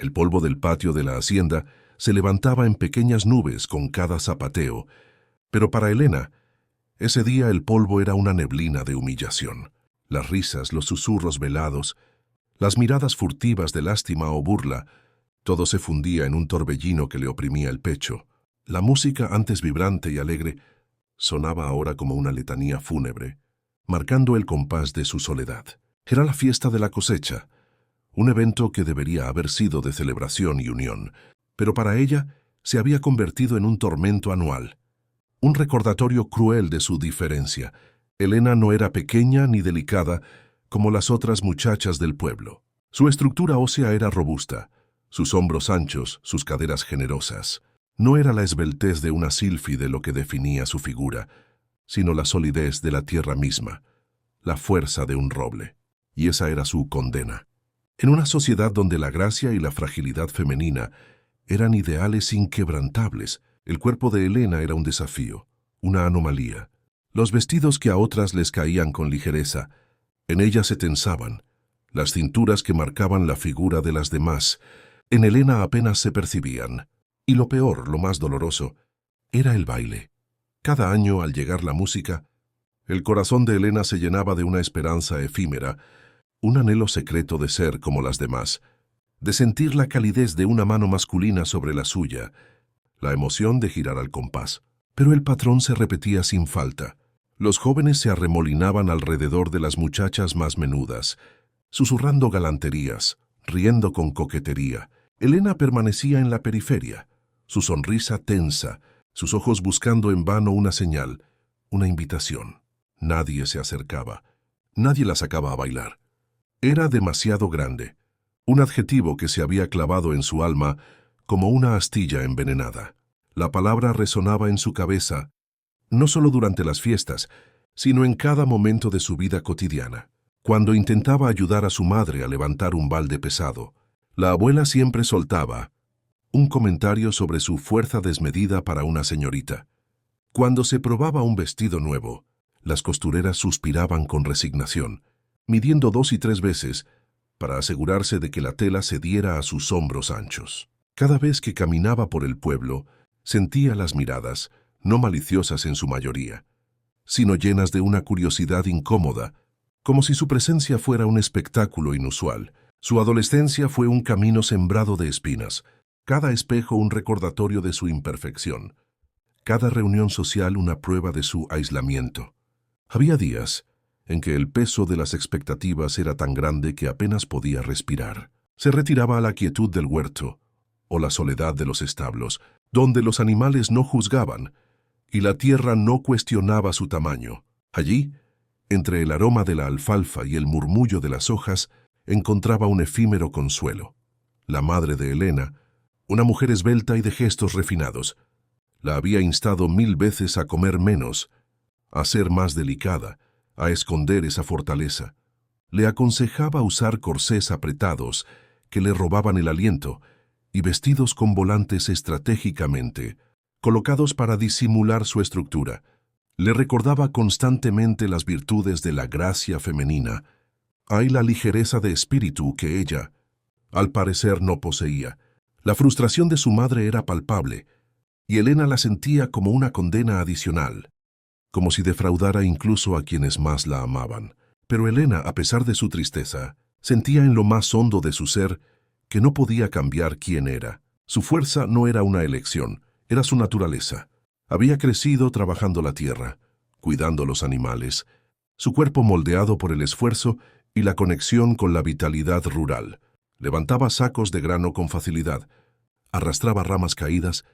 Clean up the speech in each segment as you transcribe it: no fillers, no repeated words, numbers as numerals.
El polvo del patio de la hacienda se levantaba en pequeñas nubes con cada zapateo, pero para Elena, ese día el polvo era una neblina de humillación. Las risas, los susurros velados, las miradas furtivas de lástima o burla, todo se fundía en un torbellino que le oprimía el pecho. La música, antes vibrante y alegre, sonaba ahora como una letanía fúnebre, marcando el compás de su soledad. Era la fiesta de la cosecha, un evento que debería haber sido de celebración y unión, pero para ella se había convertido en un tormento anual, un recordatorio cruel de su diferencia. Elena no era pequeña ni delicada como las otras muchachas del pueblo. Su estructura ósea era robusta, sus hombros anchos, sus caderas generosas. No era la esbeltez de una sílfide lo que definía su figura, sino la solidez de la tierra misma, la fuerza de un roble. Y esa era su condena. En una sociedad donde la gracia y la fragilidad femenina eran ideales inquebrantables, el cuerpo de Elena era un desafío, una anomalía. Los vestidos que a otras les caían con ligereza, en ella se tensaban. Las cinturas que marcaban la figura de las demás, en Elena apenas se percibían. Y lo peor, lo más doloroso, era el baile. Cada año, al llegar la música, el corazón de Elena se llenaba de una esperanza efímera, un anhelo secreto de ser como las demás, de sentir la calidez de una mano masculina sobre la suya, la emoción de girar al compás. Pero el patrón se repetía sin falta. Los jóvenes se arremolinaban alrededor de las muchachas más menudas, susurrando galanterías, riendo con coquetería. Elena permanecía en la periferia, su sonrisa tensa, sus ojos buscando en vano una señal, una invitación. Nadie se acercaba, nadie la sacaba a bailar. Era demasiado grande, un adjetivo que se había clavado en su alma como una astilla envenenada. La palabra resonaba en su cabeza, no solo durante las fiestas, sino en cada momento de su vida cotidiana. Cuando intentaba ayudar a su madre a levantar un balde pesado, la abuela siempre soltaba un comentario sobre su fuerza desmedida para una señorita. Cuando se probaba un vestido nuevo, las costureras suspiraban con resignación, midiendo 2 y 3 veces para asegurarse de que la tela cediera a sus hombros anchos. Cada vez que caminaba por el pueblo, sentía las miradas, no maliciosas en su mayoría, sino llenas de una curiosidad incómoda, como si su presencia fuera un espectáculo inusual. Su adolescencia fue un camino sembrado de espinas, cada espejo un recordatorio de su imperfección, cada reunión social una prueba de su aislamiento. Había días en que el peso de las expectativas era tan grande que apenas podía respirar. Se retiraba a la quietud del huerto o la soledad de los establos, donde los animales no juzgaban y la tierra no cuestionaba su tamaño. Allí, entre el aroma de la alfalfa y el murmullo de las hojas, encontraba un efímero consuelo. La madre de Elena, una mujer esbelta y de gestos refinados, la había instado 1000 veces a comer menos, a ser más delicada, a esconder esa fortaleza. Le aconsejaba usar corsés apretados que le robaban el aliento y vestidos con volantes estratégicamente colocados para disimular su estructura. Le recordaba constantemente las virtudes de la gracia femenina, hay la ligereza de espíritu que ella, al parecer, no poseía. La frustración de su madre era palpable, y Elena la sentía como una condena adicional, como si defraudara incluso a quienes más la amaban. Pero Elena, a pesar de su tristeza, sentía en lo más hondo de su ser que no podía cambiar quién era. Su fuerza no era una elección, era su naturaleza. Había crecido trabajando la tierra, cuidando los animales, su cuerpo moldeado por el esfuerzo y la conexión con la vitalidad rural. Levantaba sacos de grano con facilidad, arrastraba ramas caídas.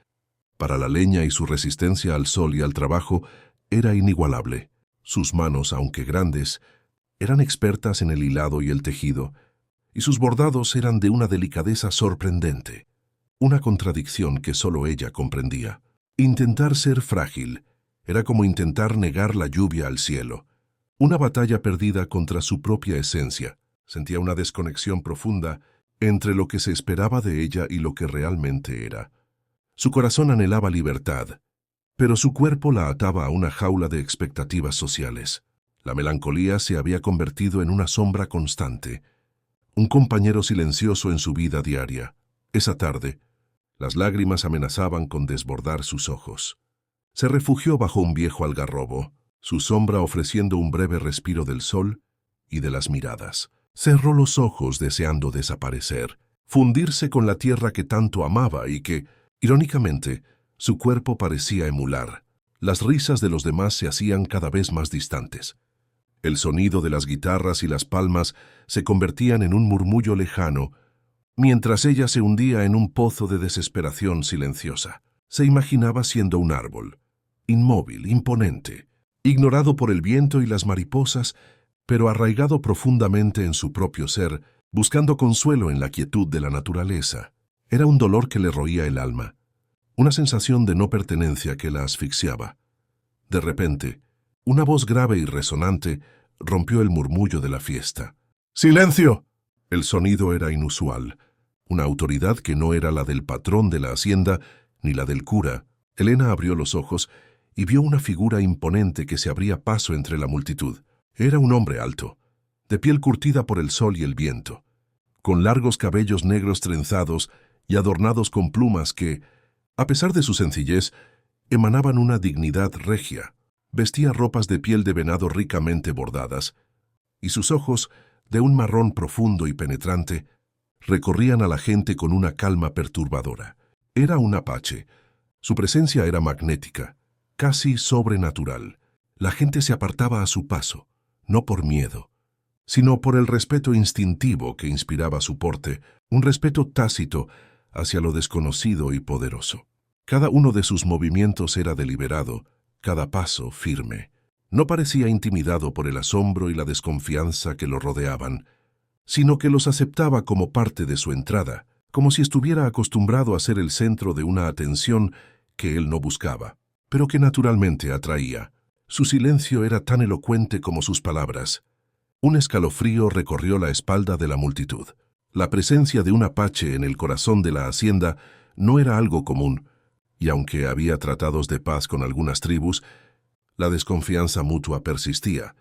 Para la leña y su resistencia al sol y al trabajo era inigualable. Sus manos, aunque grandes, eran expertas en el hilado y el tejido, y sus bordados eran de una delicadeza sorprendente, una contradicción que solo ella comprendía. Intentar ser frágil era como intentar negar la lluvia al cielo, una batalla perdida contra su propia esencia. Sentía una desconexión profunda entre lo que se esperaba de ella y lo que realmente era. Su corazón anhelaba libertad, pero su cuerpo la ataba a una jaula de expectativas sociales. La melancolía se había convertido en una sombra constante, un compañero silencioso en su vida diaria. Esa tarde, las lágrimas amenazaban con desbordar sus ojos. Se refugió bajo un viejo algarrobo, su sombra ofreciendo un breve respiro del sol y de las miradas. Cerró los ojos deseando desaparecer, fundirse con la tierra que tanto amaba y que, irónicamente, su cuerpo parecía emular. Las risas de los demás se hacían cada vez más distantes. El sonido de las guitarras y las palmas se convertían en un murmullo lejano, mientras ella se hundía en un pozo de desesperación silenciosa. Se imaginaba siendo un árbol, inmóvil, imponente, ignorado por el viento y las mariposas, pero arraigado profundamente en su propio ser, buscando consuelo en la quietud de la naturaleza. Era un dolor que le roía el alma, una sensación de no pertenencia que la asfixiaba. De repente, una voz grave y resonante rompió el murmullo de la fiesta. ¡Silencio! El sonido era inusual. Una autoridad que no era la del patrón de la hacienda ni la del cura. Elena abrió los ojos y vio una figura imponente que se abría paso entre la multitud. Era un hombre alto, de piel curtida por el sol y el viento, con largos cabellos negros trenzados y adornados con plumas que, a pesar de su sencillez, emanaban una dignidad regia. Vestía ropas de piel de venado ricamente bordadas, y sus ojos, de un marrón profundo y penetrante, recorrían a la gente con una calma perturbadora. Era un apache. Su presencia era magnética, casi sobrenatural. La gente se apartaba a su paso, no por miedo, sino por el respeto instintivo que inspiraba su porte, un respeto tácito hacia lo desconocido y poderoso. Cada uno de sus movimientos era deliberado, cada paso firme. No parecía intimidado por el asombro y la desconfianza que lo rodeaban, sino que los aceptaba como parte de su entrada, como si estuviera acostumbrado a ser el centro de una atención que él no buscaba, pero que naturalmente atraía. Su silencio era tan elocuente como sus palabras. Un escalofrío recorrió la espalda de la multitud. La presencia de un apache en el corazón de la hacienda no era algo común, y aunque había tratados de paz con algunas tribus, la desconfianza mutua persistía,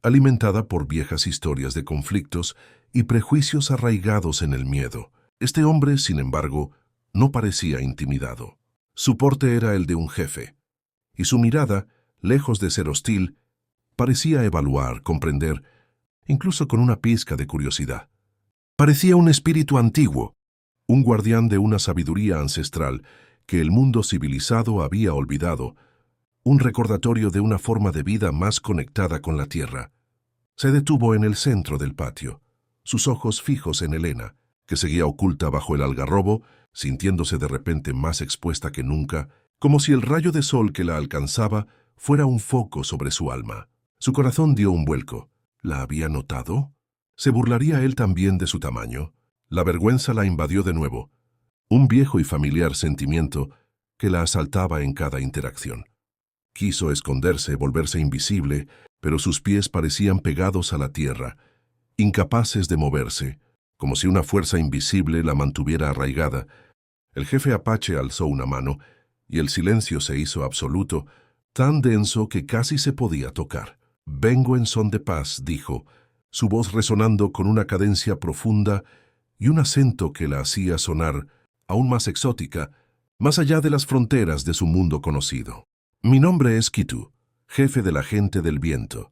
alimentada por viejas historias de conflictos y prejuicios arraigados en el miedo. Este hombre, sin embargo, no parecía intimidado. Su porte era el de un jefe, y su mirada, lejos de ser hostil, parecía evaluar, comprender, incluso con una pizca de curiosidad. Parecía un espíritu antiguo, un guardián de una sabiduría ancestral que el mundo civilizado había olvidado, un recordatorio de una forma de vida más conectada con la tierra. Se detuvo en el centro del patio, sus ojos fijos en Elena, que seguía oculta bajo el algarrobo, sintiéndose de repente más expuesta que nunca, como si el rayo de sol que la alcanzaba fuera un foco sobre su alma. Su corazón dio un vuelco. ¿La había notado? ¿Se burlaría él también de su tamaño? La vergüenza la invadió de nuevo, un viejo y familiar sentimiento que la asaltaba en cada interacción. Quiso esconderse, volverse invisible, pero sus pies parecían pegados a la tierra, incapaces de moverse, como si una fuerza invisible la mantuviera arraigada. El jefe apache alzó una mano, y el silencio se hizo absoluto, tan denso que casi se podía tocar. «Vengo en son de paz», dijo, su voz resonando con una cadencia profunda y un acento que la hacía sonar aún más exótica, más allá de las fronteras de su mundo conocido. «Mi nombre es Kitu, jefe de la gente del viento.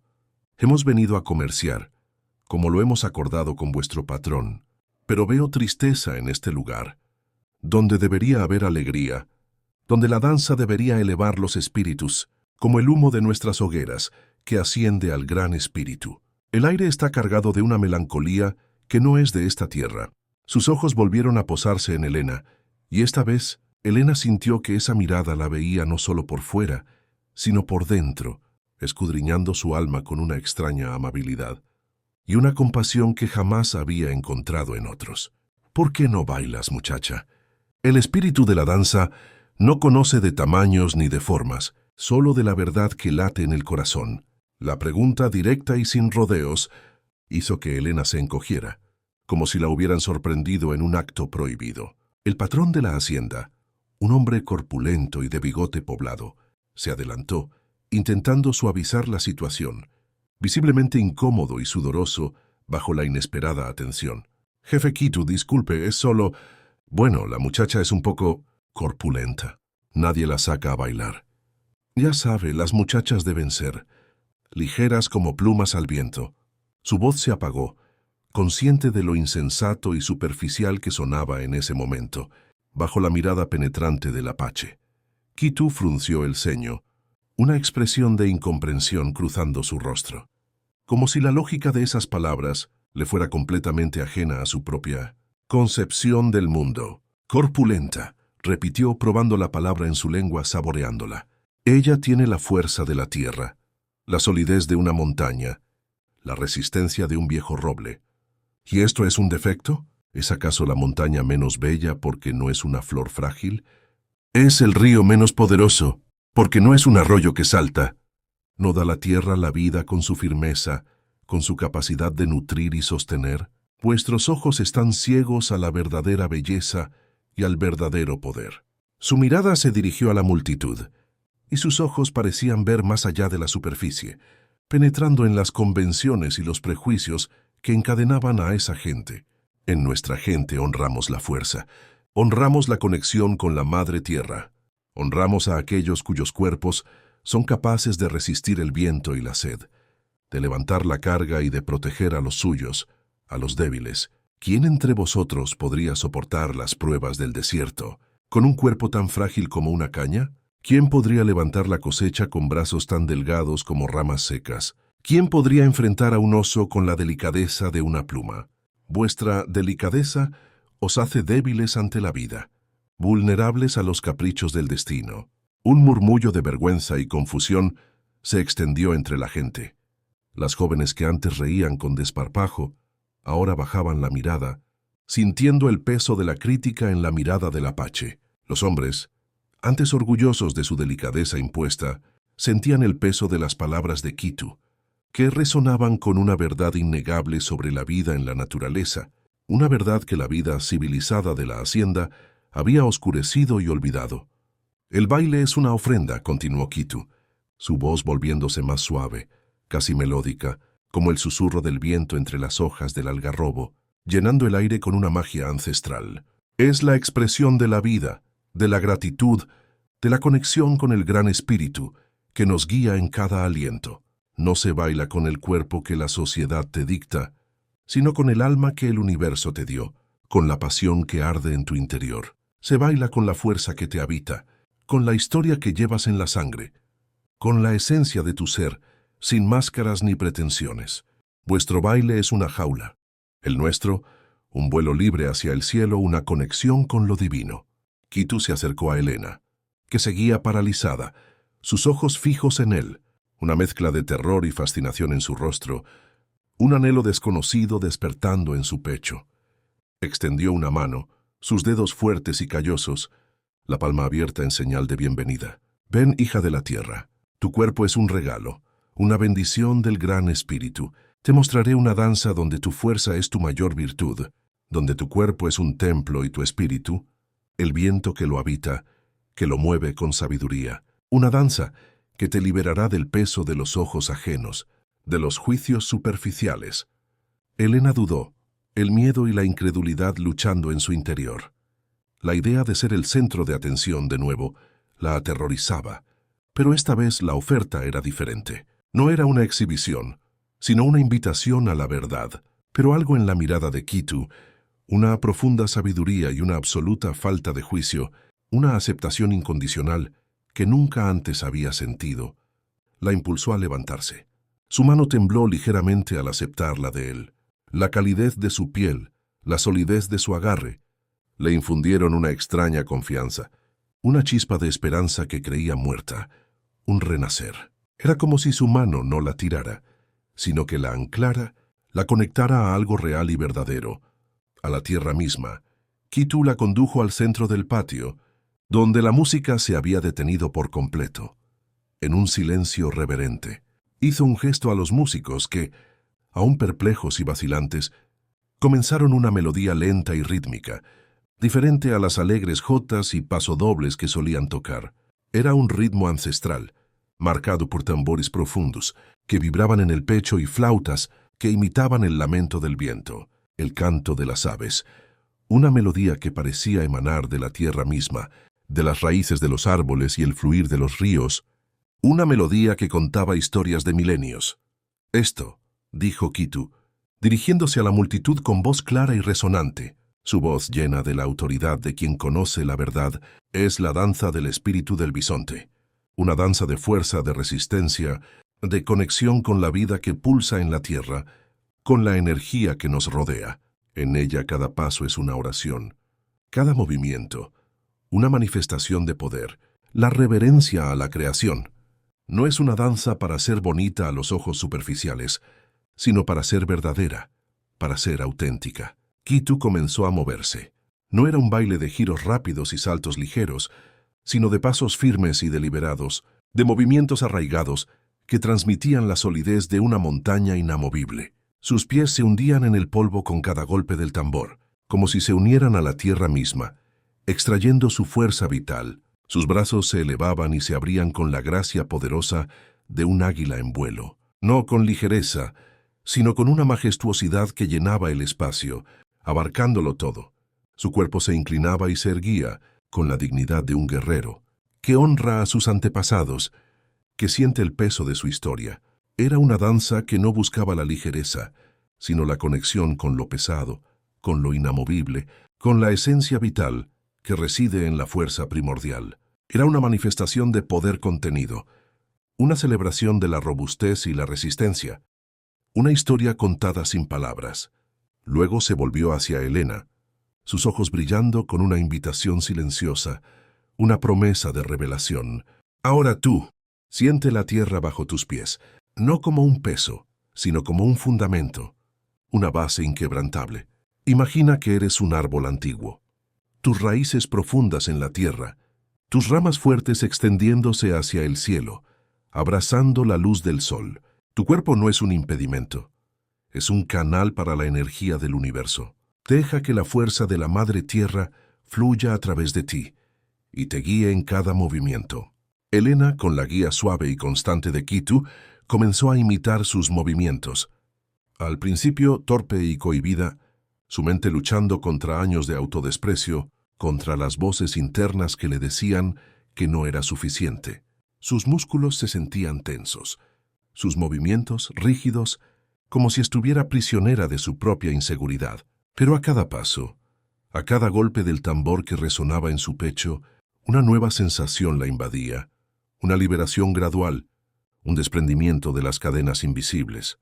Hemos venido a comerciar, como lo hemos acordado con vuestro patrón, pero veo tristeza en este lugar, donde debería haber alegría, donde la danza debería elevar los espíritus, como el humo de nuestras hogueras, que asciende al gran espíritu. El aire está cargado de una melancolía que no es de esta tierra». Sus ojos volvieron a posarse en Elena, y esta vez Elena sintió que esa mirada la veía no solo por fuera, sino por dentro, escudriñando su alma con una extraña amabilidad y una compasión que jamás había encontrado en otros. «¿Por qué no bailas, muchacha? El espíritu de la danza no conoce de tamaños ni de formas, solo de la verdad que late en el corazón». La pregunta directa y sin rodeos hizo que Elena se encogiera, como si la hubieran sorprendido en un acto prohibido. El patrón de la hacienda, un hombre corpulento y de bigote poblado, se adelantó, intentando suavizar la situación, visiblemente incómodo y sudoroso bajo la inesperada atención. «Jefe Kitu, disculpe, es solo... Bueno, la muchacha es un poco corpulenta. Nadie la saca a bailar. Ya sabe, las muchachas deben ser ligeras como plumas al viento. Su voz se apagó, consciente de lo insensato y superficial que sonaba en ese momento, bajo la mirada penetrante del apache. Kitu frunció el ceño, una expresión de incomprensión cruzando su rostro, como si la lógica de esas palabras le fuera completamente ajena a su propia concepción del mundo. Corpulenta, repitió probando la palabra en su lengua, saboreándola. Ella tiene la fuerza de la tierra, la solidez de una montaña, la resistencia de un viejo roble. ¿Y esto es un defecto? ¿Es acaso la montaña menos bella porque no es una flor frágil? ¿Es el río menos poderoso porque no es un arroyo que salta? ¿No da la tierra la vida con su firmeza, con su capacidad de nutrir y sostener? Vuestros ojos están ciegos a la verdadera belleza y al verdadero poder. Su mirada se dirigió a la multitud, y sus ojos parecían ver más allá de la superficie, penetrando en las convenciones y los prejuicios que encadenaban a esa gente. En nuestra gente honramos la fuerza, honramos la conexión con la madre tierra, honramos a aquellos cuyos cuerpos son capaces de resistir el viento y la sed, de levantar la carga y de proteger a los suyos, a los débiles. ¿Quién entre vosotros podría soportar las pruebas del desierto con un cuerpo tan frágil como una caña? ¿Quién podría levantar la cosecha con brazos tan delgados como ramas secas? ¿Quién podría enfrentar a un oso con la delicadeza de una pluma? Vuestra delicadeza os hace débiles ante la vida, vulnerables a los caprichos del destino. Un murmullo de vergüenza y confusión se extendió entre la gente. Las jóvenes que antes reían con desparpajo, ahora bajaban la mirada, sintiendo el peso de la crítica en la mirada del apache. Los hombres, antes orgullosos de su delicadeza impuesta, sentían el peso de las palabras de Kitu, que resonaban con una verdad innegable sobre la vida en la naturaleza, una verdad que la vida civilizada de la hacienda había oscurecido y olvidado. El baile es una ofrenda, continuó Kitu, su voz volviéndose más suave, casi melódica, como el susurro del viento entre las hojas del algarrobo, llenando el aire con una magia ancestral. Es la expresión de la vida, de la gratitud, de la conexión con el gran espíritu que nos guía en cada aliento. No se baila con el cuerpo que la sociedad te dicta, sino con el alma que el universo te dio, con la pasión que arde en tu interior. Se baila con la fuerza que te habita, con la historia que llevas en la sangre, con la esencia de tu ser, sin máscaras ni pretensiones. Vuestro baile es una jaula, el nuestro, un vuelo libre hacia el cielo, una conexión con lo divino. Kitu se acercó a Elena, que seguía paralizada, sus ojos fijos en él, una mezcla de terror y fascinación en su rostro, un anhelo desconocido despertando en su pecho. Extendió una mano, sus dedos fuertes y callosos, la palma abierta en señal de bienvenida. Ven, hija de la tierra, tu cuerpo es un regalo, una bendición del gran espíritu. Te mostraré una danza donde tu fuerza es tu mayor virtud, donde tu cuerpo es un templo y tu espíritu, el viento que lo habita, que lo mueve con sabiduría. Una danza que te liberará del peso de los ojos ajenos, de los juicios superficiales. Elena dudó, el miedo y la incredulidad luchando en su interior. La idea de ser el centro de atención de nuevo la aterrorizaba, pero esta vez la oferta era diferente. No era una exhibición, sino una invitación a la verdad. Pero algo en la mirada de Kitu, una profunda sabiduría y una absoluta falta de juicio, una aceptación incondicional que nunca antes había sentido, la impulsó a levantarse. Su mano tembló ligeramente al aceptarla de él. La calidez de su piel, la solidez de su agarre, le infundieron una extraña confianza, una chispa de esperanza que creía muerta, un renacer. Era como si su mano no la tirara, sino que la anclara, la conectara a algo real y verdadero, a la tierra misma. Kitu la condujo al centro del patio, donde la música se había detenido por completo. En un silencio reverente, hizo un gesto a los músicos que, aún perplejos y vacilantes, comenzaron una melodía lenta y rítmica, diferente a las alegres jotas y pasodobles que solían tocar. Era un ritmo ancestral, marcado por tambores profundos, que vibraban en el pecho y flautas que imitaban el lamento del viento, el canto de las aves, una melodía que parecía emanar de la tierra misma, de las raíces de los árboles y el fluir de los ríos, una melodía que contaba historias de milenios. «Esto», dijo Kitu, dirigiéndose a la multitud con voz clara y resonante, su voz llena de la autoridad de quien conoce la verdad, «es la danza del espíritu del bisonte. Una danza de fuerza, de resistencia, de conexión con la vida que pulsa en la tierra, con la energía que nos rodea. En ella cada paso es una oración, cada movimiento, una manifestación de poder, la reverencia a la creación. No es una danza para ser bonita a los ojos superficiales, sino para ser verdadera, para ser auténtica». Kitu comenzó a moverse. No era un baile de giros rápidos y saltos ligeros, sino de pasos firmes y deliberados, de movimientos arraigados que transmitían la solidez de una montaña inamovible. Sus pies se hundían en el polvo con cada golpe del tambor, como si se unieran a la tierra misma, extrayendo su fuerza vital. Sus brazos se elevaban y se abrían con la gracia poderosa de un águila en vuelo, no con ligereza, sino con una majestuosidad que llenaba el espacio, abarcándolo todo. Su cuerpo se inclinaba y se erguía, con la dignidad de un guerrero, que honra a sus antepasados, que siente el peso de su historia. Era una danza que no buscaba la ligereza, sino la conexión con lo pesado, con lo inamovible, con la esencia vital que reside en la fuerza primordial. Era una manifestación de poder contenido, una celebración de la robustez y la resistencia, una historia contada sin palabras. Luego se volvió hacia Elena, sus ojos brillando con una invitación silenciosa, una promesa de revelación. «Ahora tú, siente la tierra bajo tus pies, no como un peso, sino como un fundamento, una base inquebrantable. Imagina que eres un árbol antiguo, tus raíces profundas en la tierra, tus ramas fuertes extendiéndose hacia el cielo, abrazando la luz del sol. Tu cuerpo no es un impedimento, es un canal para la energía del universo. Deja que la fuerza de la Madre Tierra fluya a través de ti y te guíe en cada movimiento». Elena, con la guía suave y constante de Kitu, comenzó a imitar sus movimientos. Al principio, torpe y cohibida, su mente luchando contra años de autodesprecio, contra las voces internas que le decían que no era suficiente. Sus músculos se sentían tensos, sus movimientos rígidos, como si estuviera prisionera de su propia inseguridad. Pero a cada paso, a cada golpe del tambor que resonaba en su pecho, una nueva sensación la invadía, una liberación gradual, un desprendimiento de las cadenas invisibles.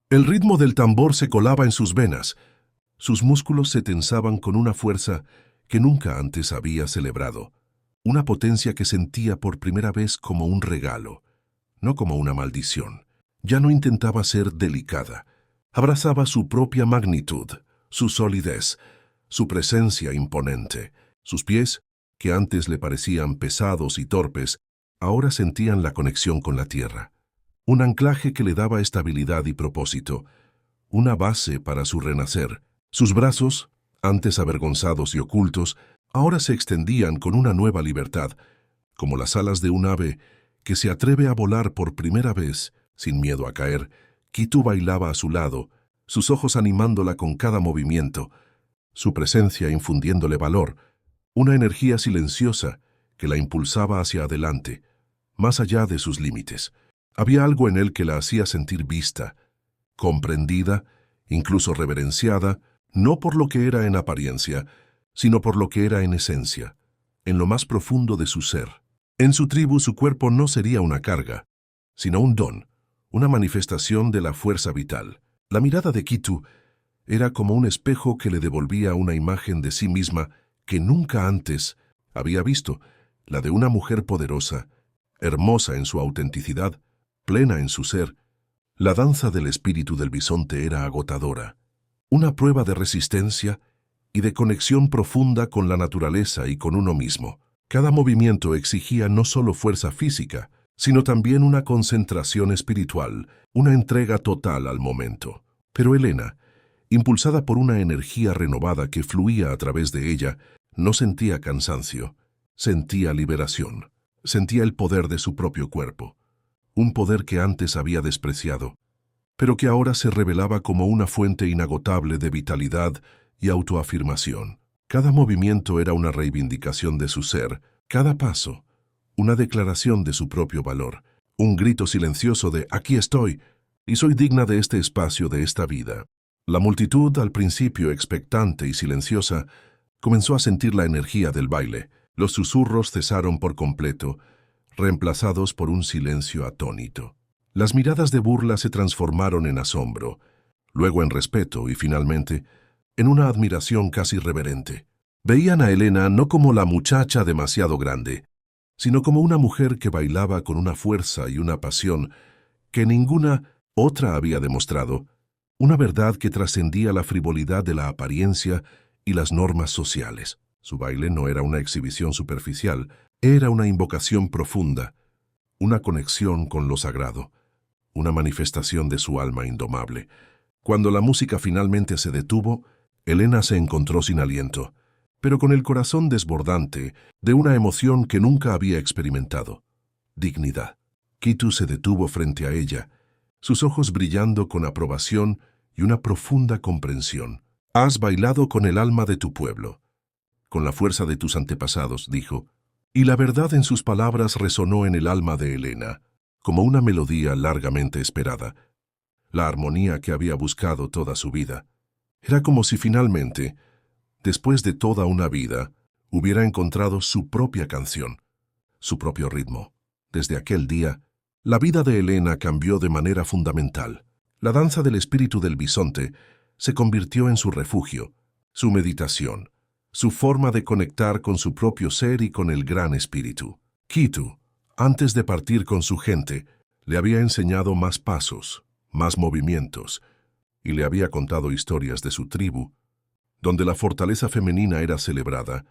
El ritmo del tambor se colaba en sus venas, sus músculos se tensaban con una fuerza que nunca antes había celebrado, una potencia que sentía por primera vez como un regalo, no como una maldición. Ya no intentaba ser delicada, abrazaba su propia magnitud, su solidez, su presencia imponente. Sus pies, que antes le parecían pesados y torpes, ahora sentían la conexión con la tierra. Un anclaje que le daba estabilidad y propósito, una base para su renacer. Sus brazos, antes avergonzados y ocultos, ahora se extendían con una nueva libertad, como las alas de un ave que se atreve a volar por primera vez, sin miedo a caer. Kitu bailaba a su lado, sus ojos animándola con cada movimiento, su presencia infundiéndole valor, una energía silenciosa que la impulsaba hacia adelante, más allá de sus límites. Había algo en él que la hacía sentir vista, comprendida, incluso reverenciada, no por lo que era en apariencia, sino por lo que era en esencia, en lo más profundo de su ser. En su tribu su cuerpo no sería una carga, sino un don, una manifestación de la fuerza vital. La mirada de Kitu era como un espejo que le devolvía una imagen de sí misma que nunca antes había visto, la de una mujer poderosa, hermosa en su autenticidad, plena en su ser. La danza del espíritu del bisonte era agotadora, una prueba de resistencia y de conexión profunda con la naturaleza y con uno mismo. Cada movimiento exigía no solo fuerza física, sino también una concentración espiritual, una entrega total al momento. Pero Elena, impulsada por una energía renovada que fluía a través de ella, no sentía cansancio, sentía liberación, sentía el poder de su propio cuerpo, un poder que antes había despreciado, pero que ahora se revelaba como una fuente inagotable de vitalidad y autoafirmación. Cada movimiento era una reivindicación de su ser, cada paso, una declaración de su propio valor, un grito silencioso de «aquí estoy, y soy digna de este espacio, de esta vida». La multitud, al principio expectante y silenciosa, comenzó a sentir la energía del baile. Los susurros cesaron por completo, reemplazados por un silencio atónito. Las miradas de burla se transformaron en asombro, luego en respeto y finalmente en una admiración casi reverente. Veían a Elena no como la muchacha demasiado grande, sino como una mujer que bailaba con una fuerza y una pasión que ninguna otra había demostrado, una verdad que trascendía la frivolidad de la apariencia y las normas sociales. Su baile no era una exhibición superficial, era una invocación profunda, una conexión con lo sagrado, una manifestación de su alma indomable. Cuando la música finalmente se detuvo, Elena se encontró sin aliento, pero con el corazón desbordante de una emoción que nunca había experimentado: dignidad. Kitu se detuvo frente a ella, sus ojos brillando con aprobación y una profunda comprensión. «Has bailado con el alma de tu pueblo, con la fuerza de tus antepasados», dijo, y la verdad en sus palabras resonó en el alma de Elena, como una melodía largamente esperada, la armonía que había buscado toda su vida. Era como si finalmente, después de toda una vida, hubiera encontrado su propia canción, su propio ritmo. Desde aquel día, la vida de Elena cambió de manera fundamental. La danza del espíritu del bisonte se convirtió en su refugio, su meditación, su forma de conectar con su propio ser y con el gran espíritu. Kitu, antes de partir con su gente, le había enseñado más pasos, más movimientos, y le había contado historias de su tribu, donde la fortaleza femenina era celebrada,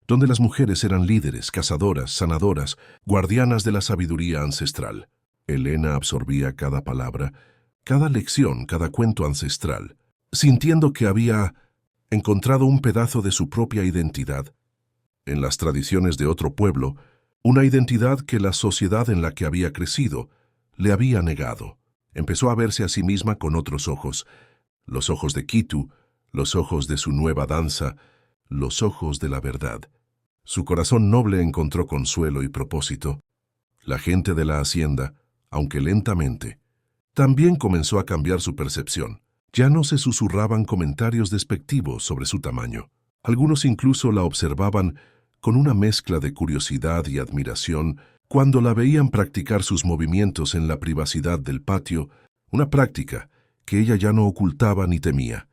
donde las mujeres eran líderes, cazadoras, sanadoras, guardianas de la sabiduría ancestral. Elena absorbía cada palabra, cada lección, cada cuento ancestral, sintiendo que había encontrado un pedazo de su propia identidad en las tradiciones de otro pueblo, una identidad que la sociedad en la que había crecido le había negado. Empezó a verse a sí misma con otros ojos, los ojos de Kitu, los ojos de su nueva danza, los ojos de la verdad. Su corazón noble encontró consuelo y propósito. La gente de la hacienda, aunque lentamente, también comenzó a cambiar su percepción. Ya no se susurraban comentarios despectivos sobre su tamaño. Algunos incluso la observaban con una mezcla de curiosidad y admiración cuando la veían practicar sus movimientos en la privacidad del patio, una práctica que ella ya no ocultaba ni temía.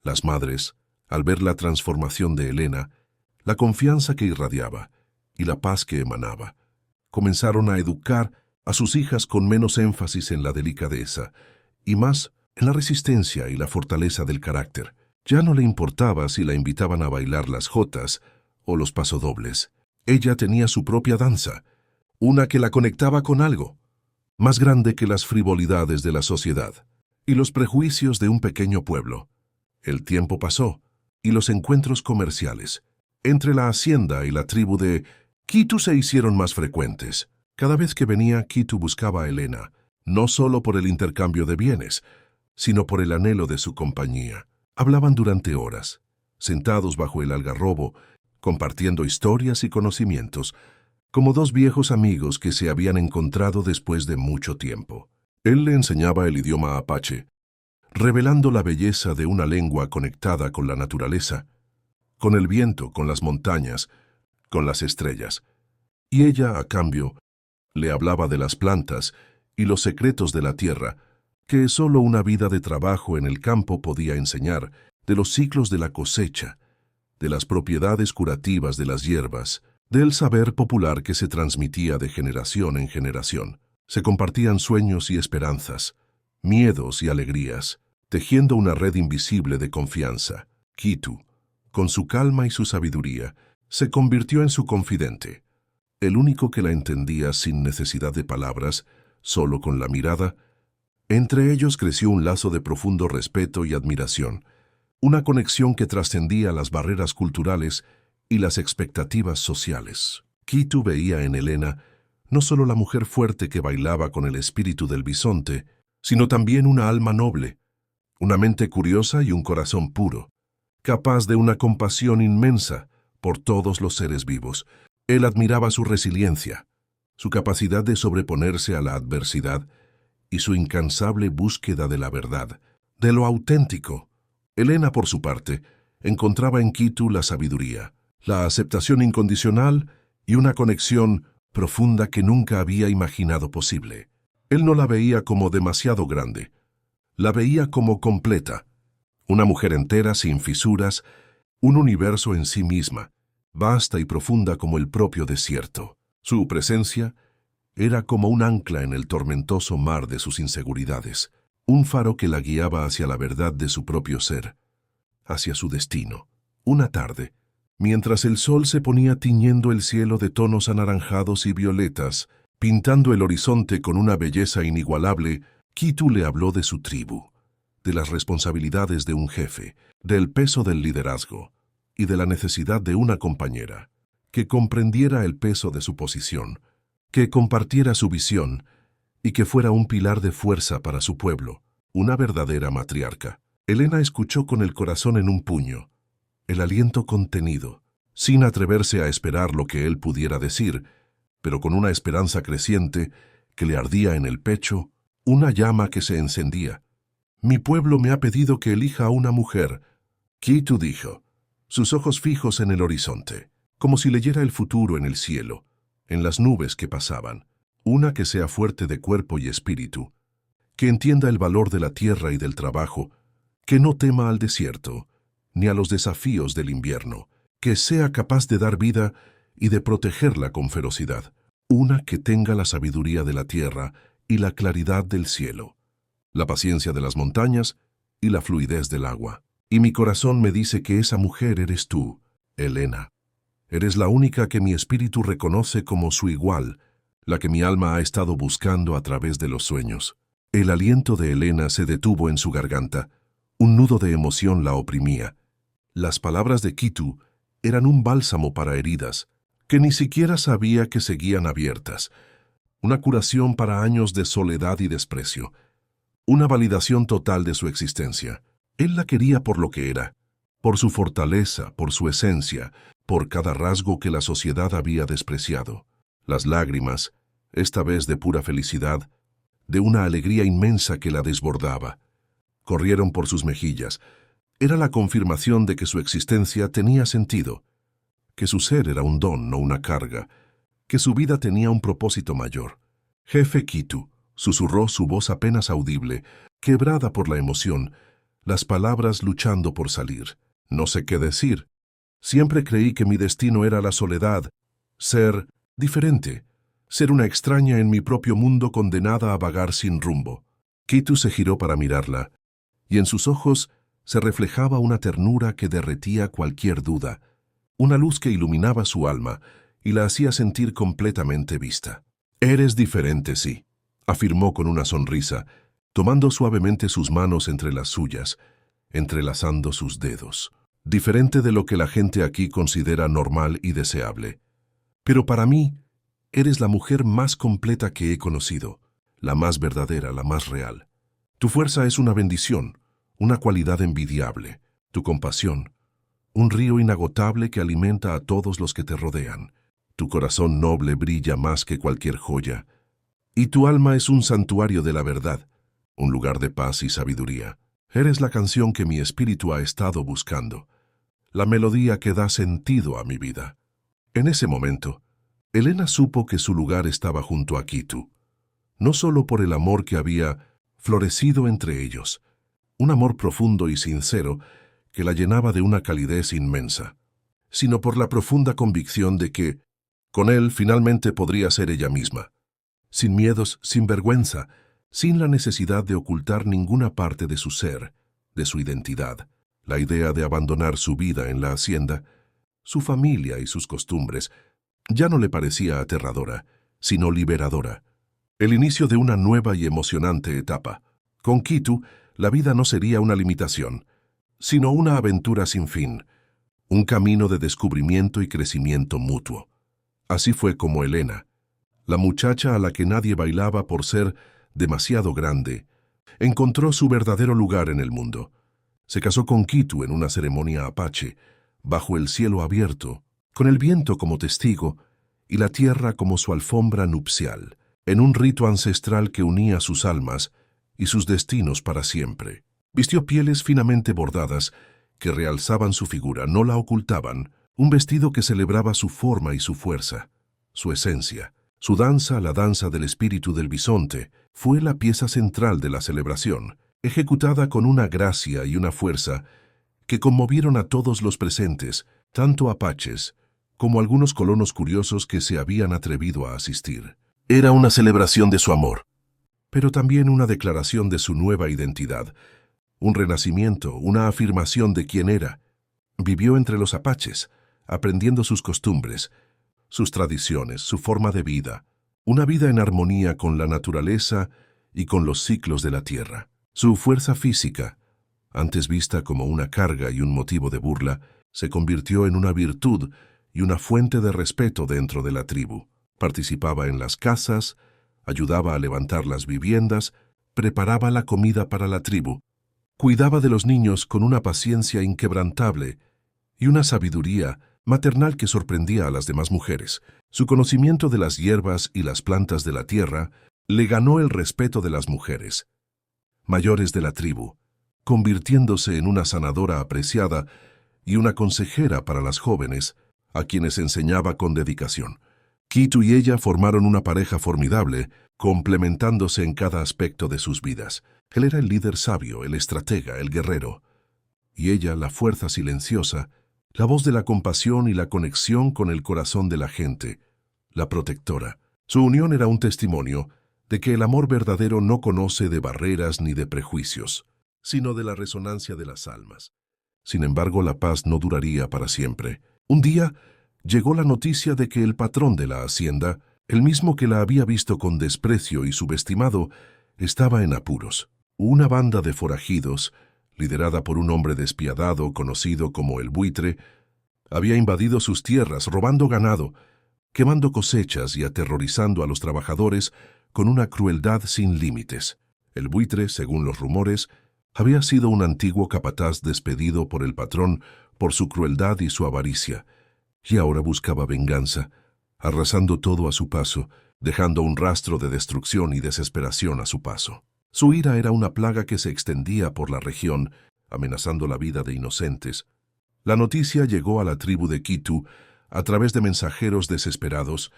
Las madres, al ver la transformación de Elena, la confianza que irradiaba y la paz que emanaba, comenzaron a educar a sus hijas con menos énfasis en la delicadeza y más en la resistencia y la fortaleza del carácter. Ya no le importaba si la invitaban a bailar las jotas o los pasodobles. Ella tenía su propia danza, una que la conectaba con algo más grande que las frivolidades de la sociedad y los prejuicios de un pequeño pueblo. El tiempo pasó y los encuentros comerciales entre la hacienda y la tribu de Kitu se hicieron más frecuentes. Cada vez que venía, Kitu buscaba a Elena, no solo por el intercambio de bienes, sino por el anhelo de su compañía. Hablaban durante horas, sentados bajo el algarrobo, compartiendo historias y conocimientos, como dos viejos amigos que se habían encontrado después de mucho tiempo. Él le enseñaba el idioma apache, revelando la belleza de una lengua conectada con la naturaleza, con el viento, con las montañas, con las estrellas. Y ella, a cambio, le hablaba de las plantas y los secretos de la tierra, que solo una vida de trabajo en el campo podía enseñar, de los ciclos de la cosecha, de las propiedades curativas de las hierbas, del saber popular que se transmitía de generación en generación. Se compartían sueños y esperanzas, miedos y alegrías, tejiendo una red invisible de confianza. Kitu, con su calma y su sabiduría, se convirtió en su confidente, el único que la entendía sin necesidad de palabras, solo con la mirada. Entre ellos creció un lazo de profundo respeto y admiración, una conexión que trascendía las barreras culturales y las expectativas sociales. Kitu veía en Elena no solo la mujer fuerte que bailaba con el espíritu del bisonte, sino también una alma noble, una mente curiosa y un corazón puro. capaz de una compasión inmensa por todos los seres vivos. Él admiraba su resiliencia, su capacidad de sobreponerse a la adversidad y su incansable búsqueda de la verdad, de lo auténtico. Elena, por su parte, encontraba en Kitu la sabiduría, la aceptación incondicional y una conexión profunda que nunca había imaginado posible. Él no la veía como demasiado grande, la veía como completa, una mujer entera sin fisuras, un universo en sí misma, vasta y profunda como el propio desierto. Su presencia era como un ancla en el tormentoso mar de sus inseguridades, un faro que la guiaba hacia la verdad de su propio ser, hacia su destino. Una tarde, mientras el sol se ponía tiñendo el cielo de tonos anaranjados y violetas, pintando el horizonte con una belleza inigualable, Kitu le habló de su tribu, de las responsabilidades de un jefe, del peso del liderazgo y de la necesidad de una compañera que comprendiera el peso de su posición, que compartiera su visión y que fuera un pilar de fuerza para su pueblo, una verdadera matriarca. Elena escuchó con el corazón en un puño, el aliento contenido, sin atreverse a esperar lo que él pudiera decir, pero con una esperanza creciente que le ardía en el pecho, una llama que se encendía. «Mi pueblo me ha pedido que elija a una mujer», Kitu dijo, sus ojos fijos en el horizonte, como si leyera el futuro en el cielo, en las nubes que pasaban. Una que sea fuerte de cuerpo y espíritu, que entienda el valor de la tierra y del trabajo, que no tema al desierto, ni a los desafíos del invierno, que sea capaz de dar vida y de protegerla con ferocidad. Una que tenga la sabiduría de la tierra y la claridad del cielo, la paciencia de las montañas y la fluidez del agua. Y mi corazón me dice que esa mujer eres tú, Elena. Eres la única que mi espíritu reconoce como su igual, la que mi alma ha estado buscando a través de los sueños. El aliento de Elena se detuvo en su garganta. Un nudo de emoción la oprimía. Las palabras de Kitu eran un bálsamo para heridas que ni siquiera sabía que seguían abiertas. Una curación para años de soledad y desprecio. Una validación total de su existencia. Él la quería por lo que era, por su fortaleza, por su esencia, por cada rasgo que la sociedad había despreciado. Las lágrimas, esta vez de pura felicidad, de una alegría inmensa que la desbordaba, corrieron por sus mejillas. Era la confirmación de que su existencia tenía sentido, que su ser era un don, no una carga, que su vida tenía un propósito mayor. «Jefe Kitu», susurró su voz apenas audible, quebrada por la emoción, las palabras luchando por salir. «No sé qué decir. Siempre creí que mi destino era la soledad, ser diferente, ser una extraña en mi propio mundo condenada a vagar sin rumbo». Kitu se giró para mirarla, y en sus ojos se reflejaba una ternura que derretía cualquier duda, una luz que iluminaba su alma y la hacía sentir completamente vista. «Eres diferente, sí», afirmó con una sonrisa, tomando suavemente sus manos entre las suyas, entrelazando sus dedos. «Diferente de lo que la gente aquí considera normal y deseable. Pero para mí, eres la mujer más completa que he conocido, la más verdadera, la más real. Tu fuerza es una bendición, una cualidad envidiable. Tu compasión, un río inagotable que alimenta a todos los que te rodean. Tu corazón noble brilla más que cualquier joya. Y tu alma es un santuario de la verdad, un lugar de paz y sabiduría. Eres la canción que mi espíritu ha estado buscando, la melodía que da sentido a mi vida». En ese momento, Elena supo que su lugar estaba junto a Kitu, no solo por el amor que había florecido entre ellos, un amor profundo y sincero que la llenaba de una calidez inmensa, sino por la profunda convicción de que, con él finalmente podría ser ella misma, sin miedos, sin vergüenza, sin la necesidad de ocultar ninguna parte de su ser, de su identidad. La idea de abandonar su vida en la hacienda, su familia y sus costumbres, ya no le parecía aterradora, sino liberadora. El inicio de una nueva y emocionante etapa. Con Kitu, la vida no sería una limitación, sino una aventura sin fin, un camino de descubrimiento y crecimiento mutuo. Así fue como Elena, la muchacha a la que nadie bailaba por ser demasiado grande, encontró su verdadero lugar en el mundo. Se casó con Kitu en una ceremonia apache, bajo el cielo abierto, con el viento como testigo y la tierra como su alfombra nupcial, en un rito ancestral que unía sus almas y sus destinos para siempre. Vistió pieles finamente bordadas que realzaban su figura, no la ocultaban, un vestido que celebraba su forma y su fuerza, su esencia. Su danza, la danza del espíritu del bisonte, fue la pieza central de la celebración, ejecutada con una gracia y una fuerza que conmovieron a todos los presentes, tanto apaches como algunos colonos curiosos que se habían atrevido a asistir. Era una celebración de su amor, pero también una declaración de su nueva identidad, un renacimiento, una afirmación de quién era. Vivió entre los apaches, aprendiendo sus costumbres, sus tradiciones, su forma de vida, una vida en armonía con la naturaleza y con los ciclos de la tierra. Su fuerza física, antes vista como una carga y un motivo de burla, se convirtió en una virtud y una fuente de respeto dentro de la tribu. Participaba en las cazas, ayudaba a levantar las viviendas, preparaba la comida para la tribu, cuidaba de los niños con una paciencia inquebrantable y una sabiduría maternal que sorprendía a las demás mujeres. Su conocimiento de las hierbas y las plantas de la tierra le ganó el respeto de las mujeres mayores de la tribu, convirtiéndose en una sanadora apreciada y una consejera para las jóvenes, a quienes enseñaba con dedicación. Kitu y ella formaron una pareja formidable, complementándose en cada aspecto de sus vidas. Él era el líder sabio, el estratega, el guerrero, y ella la fuerza silenciosa, la voz de la compasión y la conexión con el corazón de la gente, la protectora. Su unión era un testimonio de que el amor verdadero no conoce de barreras ni de prejuicios, sino de la resonancia de las almas. Sin embargo, la paz no duraría para siempre. Un día llegó la noticia de que el patrón de la hacienda, el mismo que la había visto con desprecio y subestimado, estaba en apuros. Una banda de forajidos, liderada por un hombre despiadado conocido como el Buitre, había invadido sus tierras, robando ganado, quemando cosechas y aterrorizando a los trabajadores con una crueldad sin límites. El Buitre, según los rumores, había sido un antiguo capataz despedido por el patrón por su crueldad y su avaricia, y ahora buscaba venganza, arrasando todo a su paso, dejando un rastro de destrucción y desesperación a su paso. Su ira era una plaga que se extendía por la región, amenazando la vida de inocentes. La noticia llegó a la tribu de Kitu a través de mensajeros desesperados,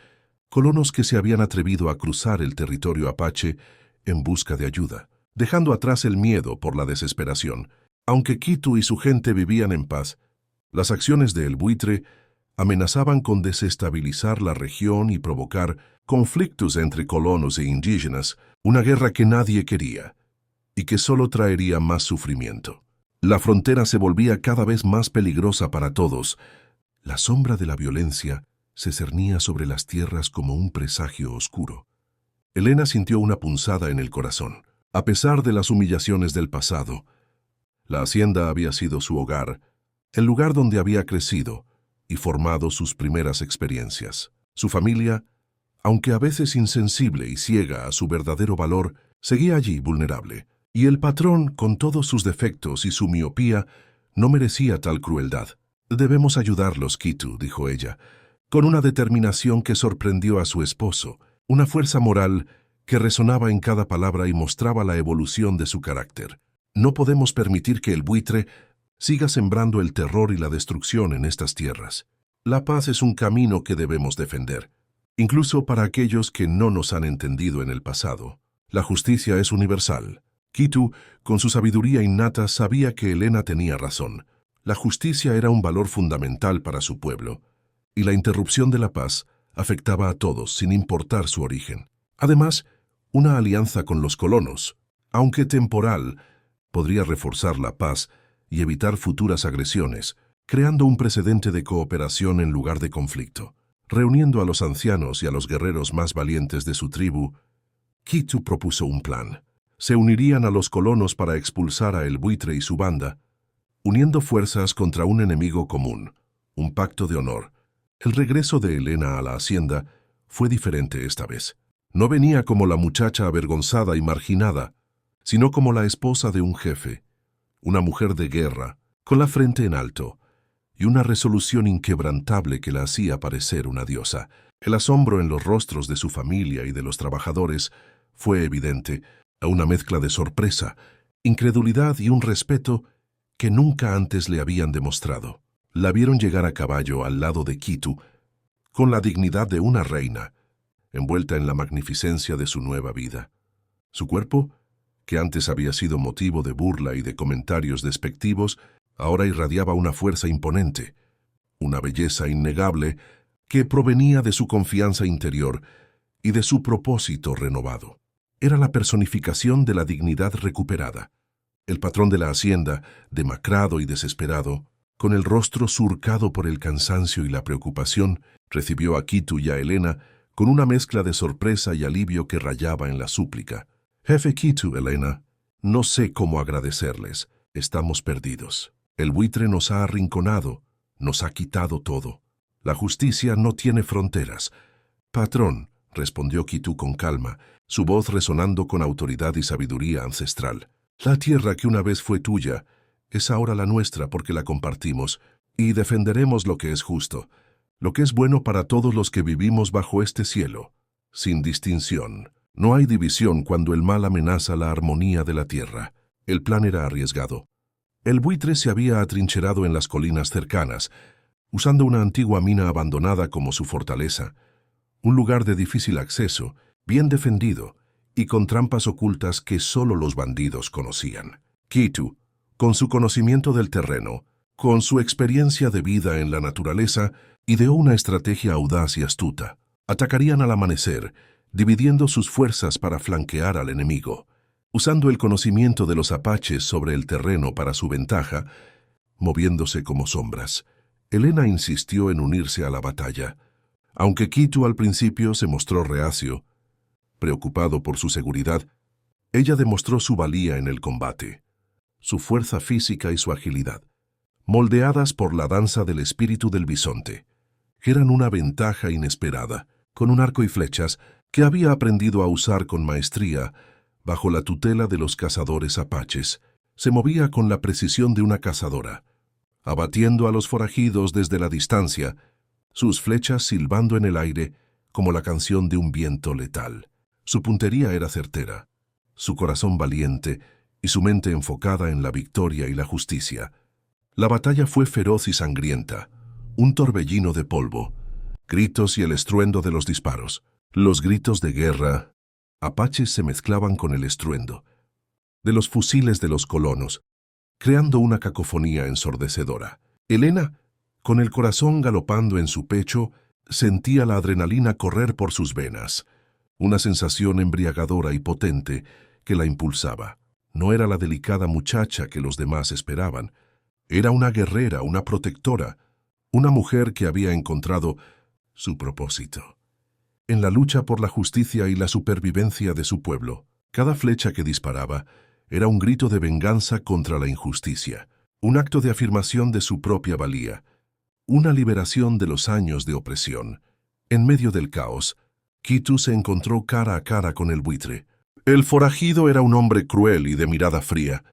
colonos que se habían atrevido a cruzar el territorio apache en busca de ayuda, dejando atrás el miedo por la desesperación. Aunque Kitu y su gente vivían en paz, las acciones de El Buitre amenazaban con desestabilizar la región y provocar conflictos entre colonos e indígenas, una guerra que nadie quería y que solo traería más sufrimiento. La frontera se volvía cada vez más peligrosa para todos. La sombra de la violencia se cernía sobre las tierras como un presagio oscuro. Elena sintió una punzada en el corazón. A pesar de las humillaciones del pasado, la hacienda había sido su hogar, el lugar donde había crecido y formado sus primeras experiencias. Su familia, aunque a veces insensible y ciega a su verdadero valor, seguía allí vulnerable. Y el patrón, con todos sus defectos y su miopía, no merecía tal crueldad. «Debemos ayudarlos, Kitu», dijo ella, con una determinación que sorprendió a su esposo, una fuerza moral que resonaba en cada palabra y mostraba la evolución de su carácter. «No podemos permitir que el Buitre siga sembrando el terror y la destrucción en estas tierras. La paz es un camino que debemos defender, incluso para aquellos que no nos han entendido en el pasado. La justicia es universal». Kitu, con su sabiduría innata, sabía que Elena tenía razón. La justicia era un valor fundamental para su pueblo, y la interrupción de la paz afectaba a todos, sin importar su origen. Además, una alianza con los colonos, aunque temporal, podría reforzar la paz y evitar futuras agresiones, creando un precedente de cooperación en lugar de conflicto. Reuniendo a los ancianos y a los guerreros más valientes de su tribu, Kitu propuso un plan. Se unirían a los colonos para expulsar a El Buitre y su banda, uniendo fuerzas contra un enemigo común, un pacto de honor. El regreso de Elena a la hacienda fue diferente esta vez. No venía como la muchacha avergonzada y marginada, sino como la esposa de un jefe, una mujer de guerra, con la frente en alto, y una resolución inquebrantable que la hacía parecer una diosa. El asombro en los rostros de su familia y de los trabajadores fue evidente, a una mezcla de sorpresa, incredulidad y un respeto que nunca antes le habían demostrado. La vieron llegar a caballo al lado de Kitu, con la dignidad de una reina, envuelta en la magnificencia de su nueva vida. Su cuerpo, que antes había sido motivo de burla y de comentarios despectivos, ahora irradiaba una fuerza imponente, una belleza innegable que provenía de su confianza interior y de su propósito renovado. Era la personificación de la dignidad recuperada. El patrón de la hacienda, demacrado y desesperado, con el rostro surcado por el cansancio y la preocupación, recibió a Kitu y a Elena con una mezcla de sorpresa y alivio que rayaba en la súplica. «Jefe Kitu, Elena, no sé cómo agradecerles. Estamos perdidos. El buitre nos ha arrinconado, nos ha quitado todo. La justicia no tiene fronteras». «Patrón», respondió Kitu con calma, su voz resonando con autoridad y sabiduría ancestral. «La tierra que una vez fue tuya es ahora la nuestra porque la compartimos, y defenderemos lo que es justo, lo que es bueno para todos los que vivimos bajo este cielo, sin distinción. No hay división cuando el mal amenaza la armonía de la tierra». El plan era arriesgado. El buitre se había atrincherado en las colinas cercanas, usando una antigua mina abandonada como su fortaleza, un lugar de difícil acceso, bien defendido y con trampas ocultas que solo los bandidos conocían. Kitu, con su conocimiento del terreno, con su experiencia de vida en la naturaleza, ideó una estrategia audaz y astuta. Atacarían al amanecer, dividiendo sus fuerzas para flanquear al enemigo. Usando el conocimiento de los apaches sobre el terreno para su ventaja, moviéndose como sombras, Elena insistió en unirse a la batalla. Aunque Kitu al principio se mostró reacio, preocupado por su seguridad, ella demostró su valía en el combate, su fuerza física y su agilidad, moldeadas por la danza del espíritu del bisonte. Eran una ventaja inesperada, con un arco y flechas que había aprendido a usar con maestría bajo la tutela de los cazadores apaches. Se movía con la precisión de una cazadora, abatiendo a los forajidos desde la distancia, sus flechas silbando en el aire como la canción de un viento letal. Su puntería era certera, su corazón valiente y su mente enfocada en la victoria y la justicia. La batalla fue feroz y sangrienta, un torbellino de polvo, gritos y el estruendo de los disparos. Los gritos de guerra apaches se mezclaban con el estruendo de los fusiles de los colonos, creando una cacofonía ensordecedora. Elena, con el corazón galopando en su pecho, sentía la adrenalina correr por sus venas, una sensación embriagadora y potente que la impulsaba. No era la delicada muchacha que los demás esperaban. Era una guerrera, una protectora, una mujer que había encontrado su propósito en la lucha por la justicia y la supervivencia de su pueblo. Cada flecha que disparaba era un grito de venganza contra la injusticia, un acto de afirmación de su propia valía, una liberación de los años de opresión. En medio del caos, Kitu se encontró cara a cara con el buitre. El forajido era un hombre cruel y de mirada fría,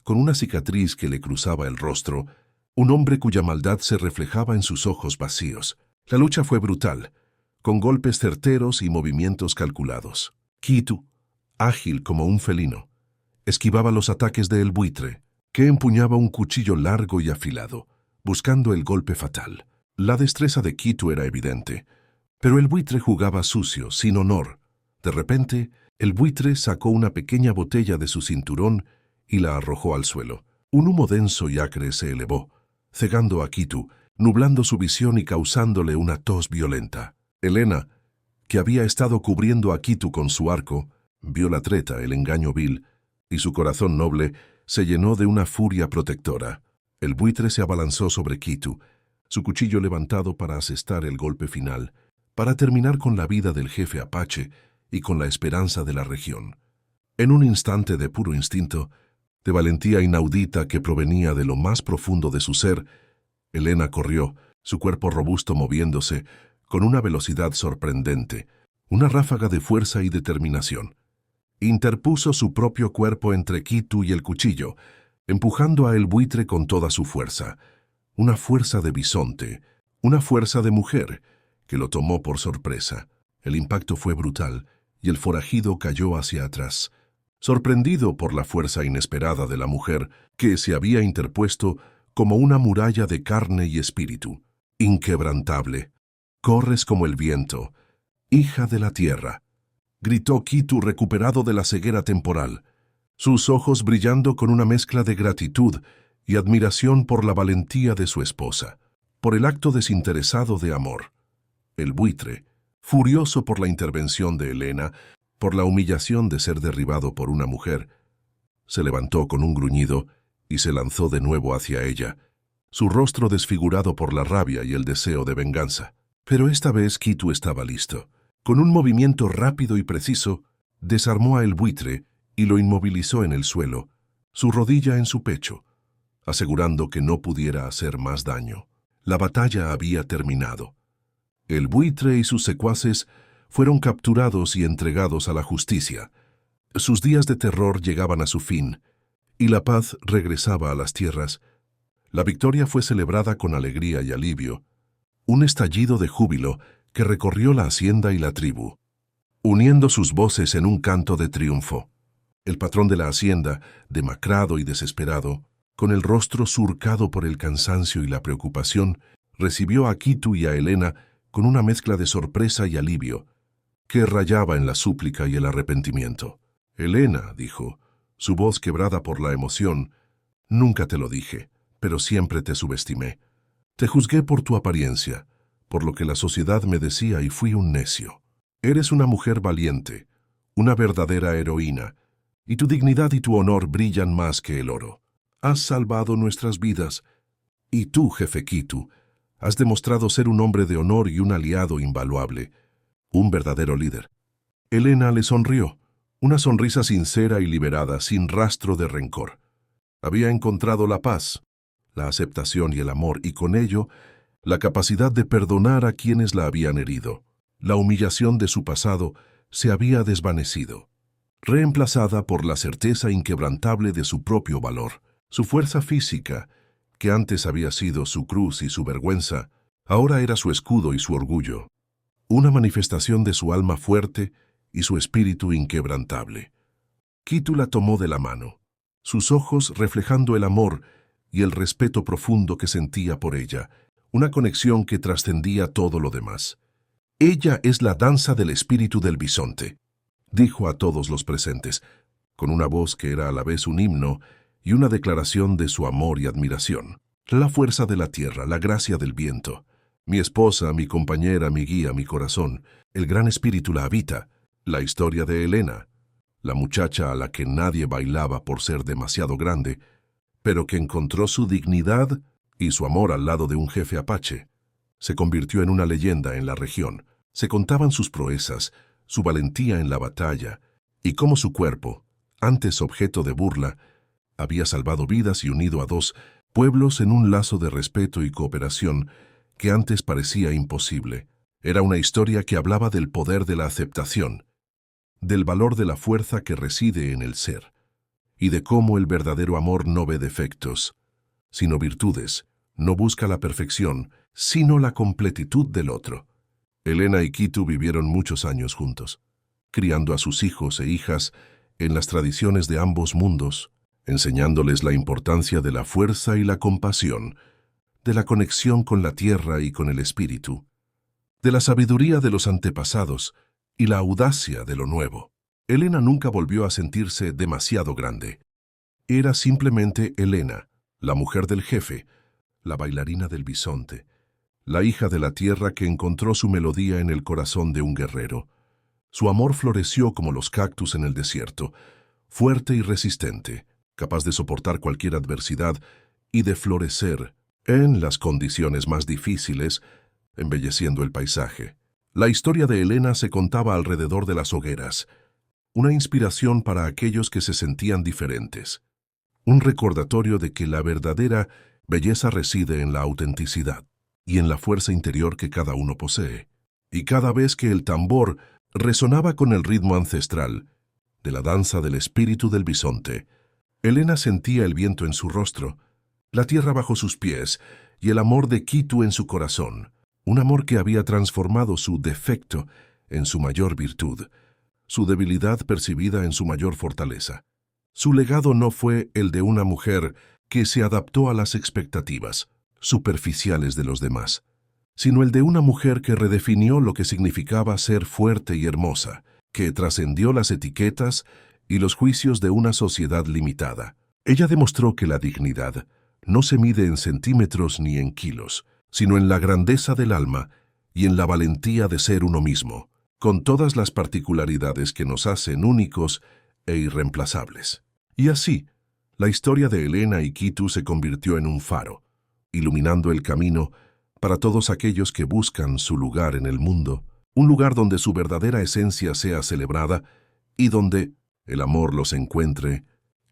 con una cicatriz que le cruzaba el rostro, un hombre cuya maldad se reflejaba en sus ojos vacíos. La lucha fue brutal, con golpes certeros y movimientos calculados. Kitu, ágil como un felino, esquivaba los ataques del buitre, que empuñaba un cuchillo largo y afilado, buscando el golpe fatal. La destreza de Kitu era evidente, pero el buitre jugaba sucio, sin honor. De repente, el buitre sacó una pequeña botella de su cinturón y la arrojó al suelo. Un humo denso y acre se elevó, cegando a Kitu, nublando su visión y causándole una tos violenta. Elena, que había estado cubriendo a Kitu con su arco, vio la treta, el engaño vil, y su corazón noble se llenó de una furia protectora. El buitre se abalanzó sobre Kitu, su cuchillo levantado para asestar el golpe final, para terminar con la vida del jefe apache y con la esperanza de la región. En un instante de puro instinto, de valentía inaudita que provenía de lo más profundo de su ser, Elena corrió, su cuerpo robusto moviéndose, con una velocidad sorprendente, una ráfaga de fuerza y determinación. Interpuso su propio cuerpo entre Kitu y el cuchillo, empujando a el buitre con toda su fuerza, una fuerza de bisonte, una fuerza de mujer, que lo tomó por sorpresa. El impacto fue brutal y el forajido cayó hacia atrás, sorprendido por la fuerza inesperada de la mujer que se había interpuesto como una muralla de carne y espíritu, inquebrantable. «Corres como el viento, hija de la tierra», gritó Kitu recuperado de la ceguera temporal, sus ojos brillando con una mezcla de gratitud y admiración por la valentía de su esposa, por el acto desinteresado de amor. El buitre, furioso por la intervención de Elena, por la humillación de ser derribado por una mujer, se levantó con un gruñido y se lanzó de nuevo hacia ella, su rostro desfigurado por la rabia y el deseo de venganza. Pero esta vez Kitu estaba listo. Con un movimiento rápido y preciso, desarmó a el buitre y lo inmovilizó en el suelo, su rodilla en su pecho, asegurando que no pudiera hacer más daño. La batalla había terminado. El buitre y sus secuaces fueron capturados y entregados a la justicia. Sus días de terror llegaban a su fin, y la paz regresaba a las tierras. La victoria fue celebrada con alegría y alivio, un estallido de júbilo que recorrió la hacienda y la tribu, uniendo sus voces en un canto de triunfo. El patrón de la hacienda, demacrado y desesperado, con el rostro surcado por el cansancio y la preocupación, recibió a Kitu y a Elena con una mezcla de sorpresa y alivio, que rayaba en la súplica y el arrepentimiento. «Elena», dijo, su voz quebrada por la emoción, «nunca te lo dije, pero siempre te subestimé. Te juzgué por tu apariencia, por lo que la sociedad me decía y fui un necio. Eres una mujer valiente, una verdadera heroína, y tu dignidad y tu honor brillan más que el oro. Has salvado nuestras vidas, y tú, jefe Kitu, has demostrado ser un hombre de honor y un aliado invaluable, un verdadero líder». Elena le sonrió, una sonrisa sincera y liberada, sin rastro de rencor. Había encontrado la paz, la aceptación y el amor, y con ello, la capacidad de perdonar a quienes la habían herido. La humillación de su pasado se había desvanecido, reemplazada por la certeza inquebrantable de su propio valor. Su fuerza física, que antes había sido su cruz y su vergüenza, ahora era su escudo y su orgullo, una manifestación de su alma fuerte y su espíritu inquebrantable. Kitu la tomó de la mano, sus ojos reflejando el amor y el respeto profundo que sentía por ella, una conexión que trascendía todo lo demás. «Ella es la danza del espíritu del bisonte», dijo a todos los presentes, con una voz que era a la vez un himno y una declaración de su amor y admiración. «La fuerza de la tierra, la gracia del viento. Mi esposa, mi compañera, mi guía, mi corazón. El gran espíritu la habita. La historia de Elena, la muchacha a la que nadie bailaba por ser demasiado grande, pero que encontró su dignidad y su amor al lado de un jefe apache. Se convirtió en una leyenda en la región. Se contaban sus proezas, su valentía en la batalla, y cómo su cuerpo, antes objeto de burla, había salvado vidas y unido a dos pueblos en un lazo de respeto y cooperación que antes parecía imposible. Era una historia que hablaba del poder de la aceptación, del valor de la fuerza que reside en el ser, y de cómo el verdadero amor no ve defectos, sino virtudes, no busca la perfección, sino la completitud del otro. Elena y Kitu vivieron muchos años juntos, criando a sus hijos e hijas en las tradiciones de ambos mundos, enseñándoles la importancia de la fuerza y la compasión, de la conexión con la tierra y con el espíritu, de la sabiduría de los antepasados y la audacia de lo nuevo. Elena nunca volvió a sentirse demasiado grande. Era simplemente Elena, la mujer del jefe, la bailarina del bisonte, la hija de la tierra que encontró su melodía en el corazón de un guerrero. Su amor floreció como los cactus en el desierto, fuerte y resistente, capaz de soportar cualquier adversidad y de florecer en las condiciones más difíciles, embelleciendo el paisaje. La historia de Elena se contaba alrededor de las hogueras, una inspiración para aquellos que se sentían diferentes, un recordatorio de que la verdadera belleza reside en la autenticidad y en la fuerza interior que cada uno posee. Y cada vez que el tambor resonaba con el ritmo ancestral de la danza del espíritu del bisonte, Elena sentía el viento en su rostro, la tierra bajo sus pies y el amor de Kitu en su corazón, un amor que había transformado su defecto en su mayor virtud, su debilidad percibida en su mayor fortaleza. Su legado no fue el de una mujer que se adaptó a las expectativas superficiales de los demás, sino el de una mujer que redefinió lo que significaba ser fuerte y hermosa, que trascendió las etiquetas y los juicios de una sociedad limitada. Ella demostró que la dignidad no se mide en centímetros ni en kilos, sino en la grandeza del alma y en la valentía de ser uno mismo, con todas las particularidades que nos hacen únicos e irreemplazables. Y así, la historia de Elena y Kitu se convirtió en un faro, iluminando el camino para todos aquellos que buscan su lugar en el mundo, un lugar donde su verdadera esencia sea celebrada y donde el amor los encuentre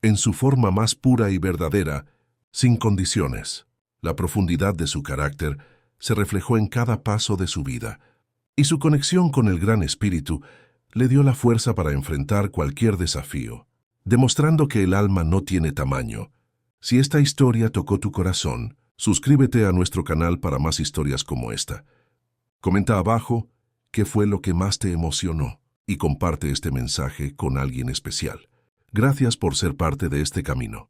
en su forma más pura y verdadera, sin condiciones. La profundidad de su carácter se reflejó en cada paso de su vida, y su conexión con el Gran Espíritu le dio la fuerza para enfrentar cualquier desafío, demostrando que el alma no tiene tamaño. Si esta historia tocó tu corazón, suscríbete a nuestro canal para más historias como esta. Comenta abajo qué fue lo que más te emocionó y comparte este mensaje con alguien especial. Gracias por ser parte de este camino.